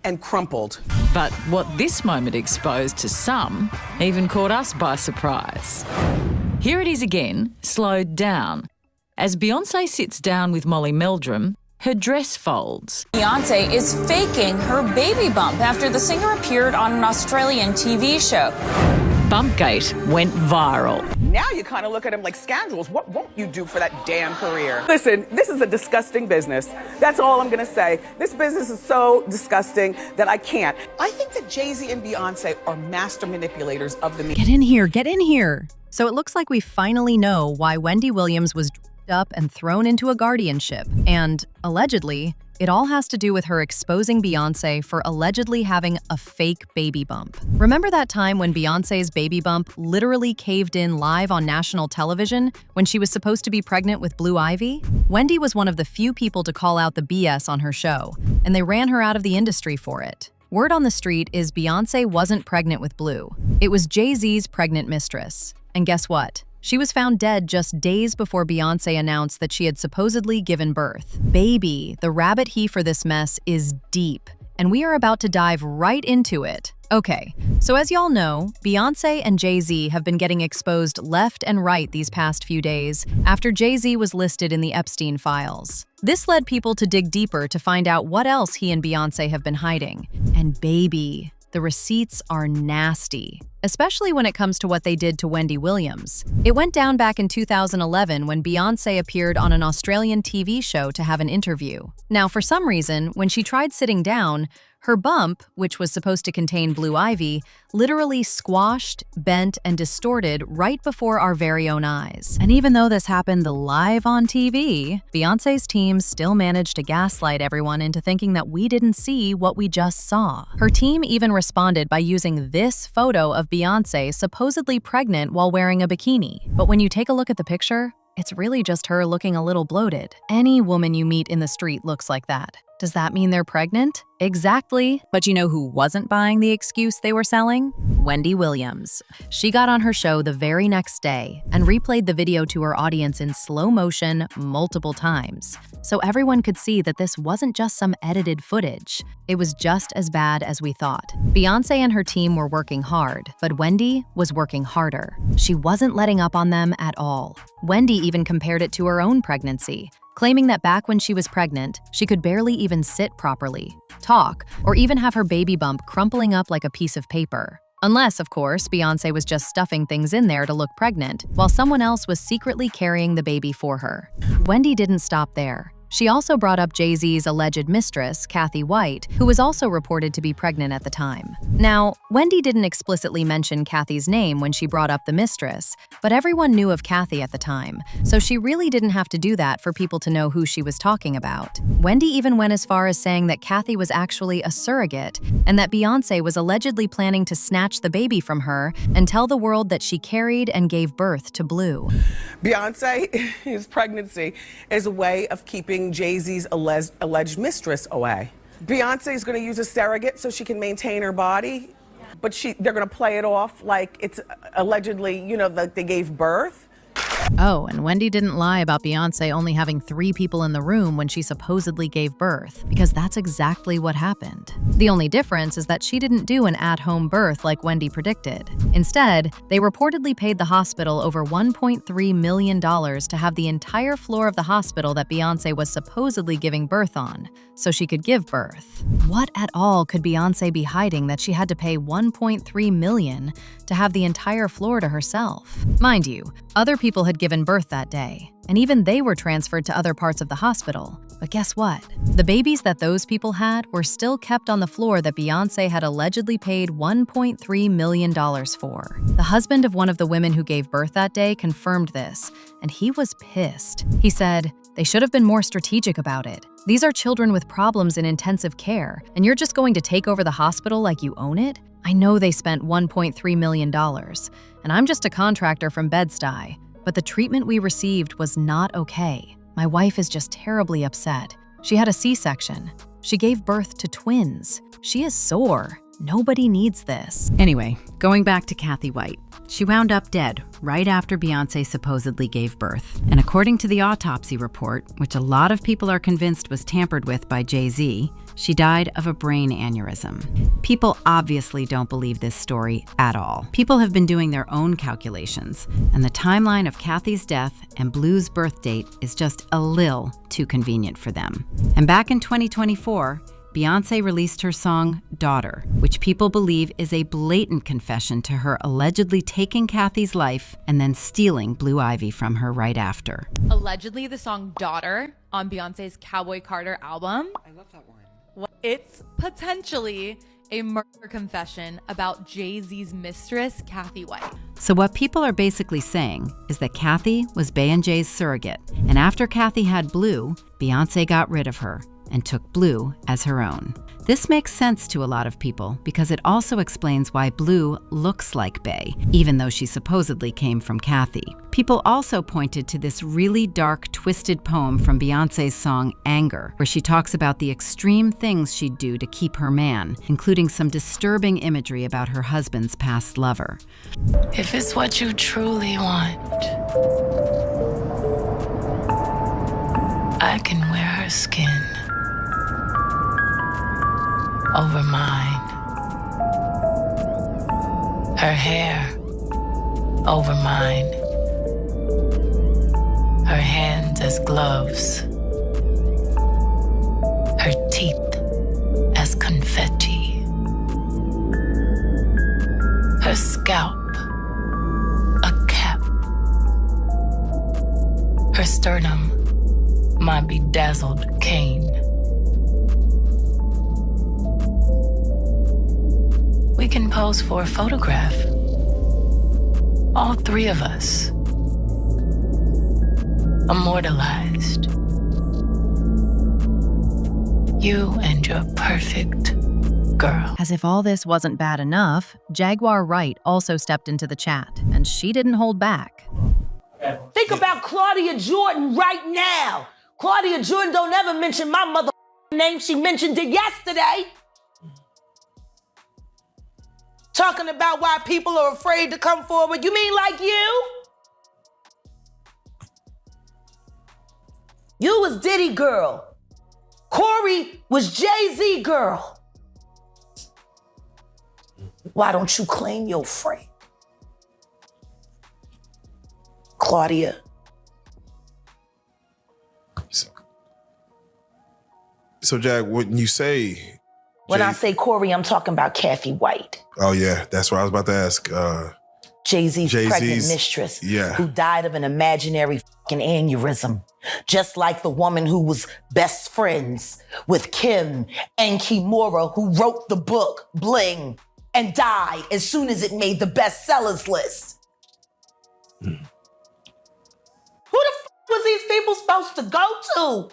and crumpled. But what this moment exposed to some even caught us by surprise. Here it is again, slowed down. As Beyoncé sits down with Molly Meldrum, her dress folds. Beyonce is faking her baby bump after the singer appeared on an Australian TV show. Bumpgate went viral. Now you kind of look at him like scoundrels. What won't you do for that damn career? Listen, this is a disgusting business. That's all I'm gonna say. This business is so disgusting that I can't. I think that Jay-Z and Beyonce are master manipulators of the media. Get in here, get in here. So it looks like we finally know why Wendy Williams was up and thrown into a guardianship. And allegedly, it all has to do with her exposing Beyoncé for allegedly having a fake baby bump. Remember that time when Beyoncé's baby bump literally caved in live on national television when she was supposed to be pregnant with Blue Ivy? Wendy was one of the few people to call out the BS on her show, and they ran her out of the industry for it. Word on the street is Beyoncé wasn't pregnant with Blue. It was Jay-Z's pregnant mistress. And guess what? She was found dead just days before Beyoncé announced that she had supposedly given birth. Baby, the rabbit hole for this mess is deep, and we are about to dive right into it. Okay, so as y'all know, Beyoncé and Jay-Z have been getting exposed left and right these past few days after Jay-Z was listed in the Epstein files. This led people to dig deeper to find out what else he and Beyoncé have been hiding. And baby, the receipts are nasty, especially when it comes to what they did to Wendy Williams. It went down back in 2011 when Beyoncé appeared on an Australian TV show to have an interview. Now, for some reason, when she tried sitting down, her bump, which was supposed to contain Blue Ivy, literally squashed, bent, and distorted right before our very own eyes. And even though this happened live on TV, Beyoncé's team still managed to gaslight everyone into thinking that we didn't see what we just saw. Her team even responded by using this photo of Beyoncé supposedly pregnant while wearing a bikini. But when you take a look at the picture, it's really just her looking a little bloated. Any woman you meet in the street looks like that. Does that mean they're pregnant? Exactly. But you know who wasn't buying the excuse they were selling? Wendy Williams. She got on her show the very next day and replayed the video to her audience in slow motion multiple times, so everyone could see that this wasn't just some edited footage. It was just as bad as we thought. Beyoncé and her team were working hard, but Wendy was working harder. She wasn't letting up on them at all. Wendy even compared it to her own pregnancy, claiming that back when she was pregnant, she could barely even sit properly, talk, or even have her baby bump crumpling up like a piece of paper. Unless, of course, Beyoncé was just stuffing things in there to look pregnant, while someone else was secretly carrying the baby for her. Wendy didn't stop there. She also brought up Jay-Z's alleged mistress, Kathy White, who was also reported to be pregnant at the time. Now, Wendy didn't explicitly mention Kathy's name when she brought up the mistress, but everyone knew of Kathy at the time, so she really didn't have to do that for people to know who she was talking about. Wendy even went as far as saying that Kathy was actually a surrogate, and that Beyoncé was allegedly planning to snatch the baby from her and tell the world that she carried and gave birth to Blue. Beyoncé's pregnancy is a way of keeping Jay-Z's alleged mistress away. Beyoncé is going to use a surrogate so she can maintain her body, but they're going to play it off like it's allegedly, like they gave birth. Oh, and Wendy didn't lie about Beyoncé only having 3 people in the room when she supposedly gave birth, because that's exactly what happened. The only difference is that she didn't do an at-home birth like Wendy predicted. Instead, they reportedly paid the hospital over $1.3 million to have the entire floor of the hospital that Beyoncé was supposedly giving birth on, so she could give birth. What at all could Beyoncé be hiding that she had to pay $1.3 million to have the entire floor to herself? Mind you, other people had given birth that day, and even they were transferred to other parts of the hospital. But guess what? The babies that those people had were still kept on the floor that Beyoncé had allegedly paid $1.3 million for. The husband of one of the women who gave birth that day confirmed this, and he was pissed. He said, "They should have been more strategic about it. These are children with problems in intensive care, and you're just going to take over the hospital like you own it? I know they spent $1.3 million, and I'm just a contractor from Bed-Stuy, but the treatment we received was not okay. My wife is just terribly upset. She had a C-section. She gave birth to twins. She is sore. Nobody needs this." Anyway, going back to Kathy White. She wound up dead right after Beyoncé supposedly gave birth. And according to the autopsy report, which a lot of people are convinced was tampered with by Jay-Z, She died of a brain aneurysm. People obviously don't believe this story at all. People have been doing their own calculations, and the timeline of Kathy's death and Blue's birth date is just a little too convenient for them. And back in 2024, Beyoncé released her song, Daughter, which people believe is a blatant confession to her allegedly taking Kathy's life and then stealing Blue Ivy from her right after. Allegedly, the song Daughter on Beyonce's Cowboy Carter album. I love that one. It's potentially a murder confession about Jay-Z's mistress, Kathy White. So what people are basically saying is that Kathy was Beyonce's surrogate, and after Kathy had Blue, Beyoncé got rid of her and took Blue as her own. This makes sense to a lot of people because it also explains why Blue looks like Bey, even though she supposedly came from Kathy. People also pointed to this really dark, twisted poem from Beyoncé's song Anger, where she talks about the extreme things she'd do to keep her man, including some disturbing imagery about her husband's past lover. If it's what you truly want, I can wear her skin over mine, her hair over mine, her hands as gloves, her teeth as confetti, her scalp a cap, her sternum my bedazzled cane. We can pose for a photograph. All three of us. Immortalized. You and your perfect girl. As if all this wasn't bad enough, Jaguar Wright also stepped into the chat, and she didn't hold back. Think about Claudia Jordan right now. Claudia Jordan don't ever mention my mother name. She mentioned it yesterday. Talking about why people are afraid to come forward. You mean like you? You was Diddy girl. Corey was Jay-Z girl. Why don't you claim your friend? Claudia. So, Jack, when you say... When I say Corey, I'm talking about Kathy White. Oh, yeah. That's what I was about to ask. Jay-Z's pregnant mistress. Yeah. Who died of an imaginary fucking aneurysm. Just like the woman who was best friends with Kim and Kimura, who wrote the book Bling and died as soon as it made the bestsellers list. Who the fuck was these people supposed to go to?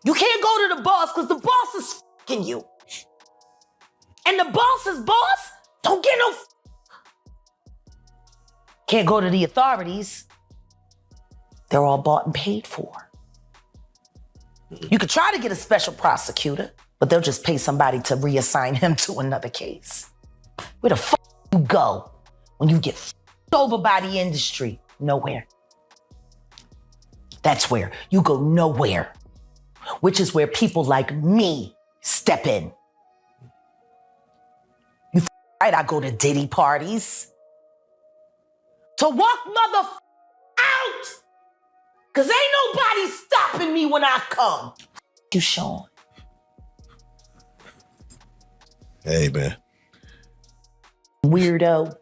You can't go to the boss because the boss is fucking you. And the boss's boss don't get no. Can't go to the authorities. They're all bought and paid for. You could try to get a special prosecutor, but they'll just pay somebody to reassign him to another case. Where the fuck you go when you get fucked over by the industry? Nowhere. That's where you go nowhere. Which is where people like me step in. You right, I go to Diddy parties. To walk mother out! Cause ain't nobody stopping me when I come. You, Sean. Hey, man. Weirdo.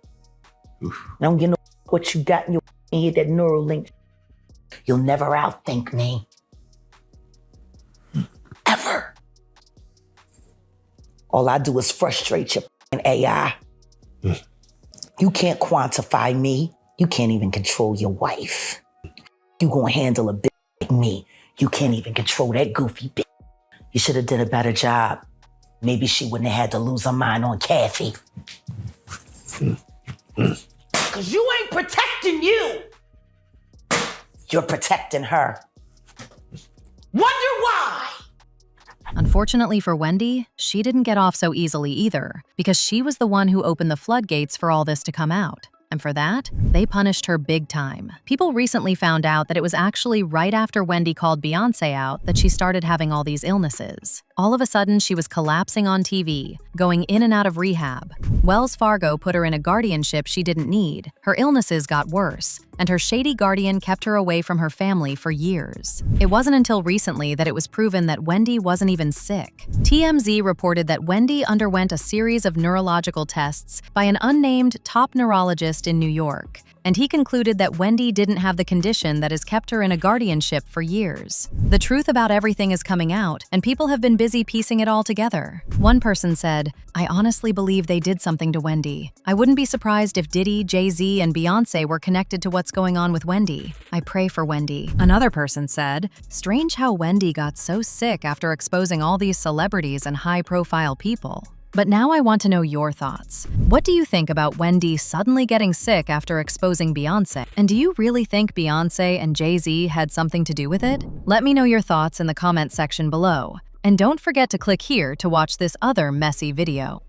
Oof. I don't get no what you got in your head, that neural link. You'll never outthink me. Ever. All I do is frustrate your AI. You can't quantify me. You can't even control your wife. You gonna handle a bitch like me. You can't even control that goofy bitch. You should have done a better job. Maybe she wouldn't have had to lose her mind on Kathy. Cause you ain't protecting you. You're protecting her. Wonder why? Unfortunately for Wendy, she didn't get off so easily either, because she was the one who opened the floodgates for all this to come out. And for that, they punished her big time. People recently found out that it was actually right after Wendy called Beyoncé out that she started having all these illnesses. All of a sudden, she was collapsing on TV, going in and out of rehab. Wells Fargo put her in a guardianship she didn't need. Her illnesses got worse, and her shady guardian kept her away from her family for years. It wasn't until recently that it was proven that Wendy wasn't even sick. TMZ reported that Wendy underwent a series of neurological tests by an unnamed top neurologist in New York, and he concluded that Wendy didn't have the condition that has kept her in a guardianship for years. The truth about everything is coming out, and people have been busy piecing it all together. One person said, "I honestly believe they did something to Wendy. I wouldn't be surprised if Diddy, Jay-Z, and Beyoncé were connected to what's going on with Wendy. I pray for Wendy." Another person said, "Strange how Wendy got so sick after exposing all these celebrities and high-profile people." But now I want to know your thoughts. What do you think about Wendy suddenly getting sick after exposing Beyoncé? And do you really think Beyoncé and Jay-Z had something to do with it? Let me know your thoughts in the comment section below. And don't forget to click here to watch this other messy video.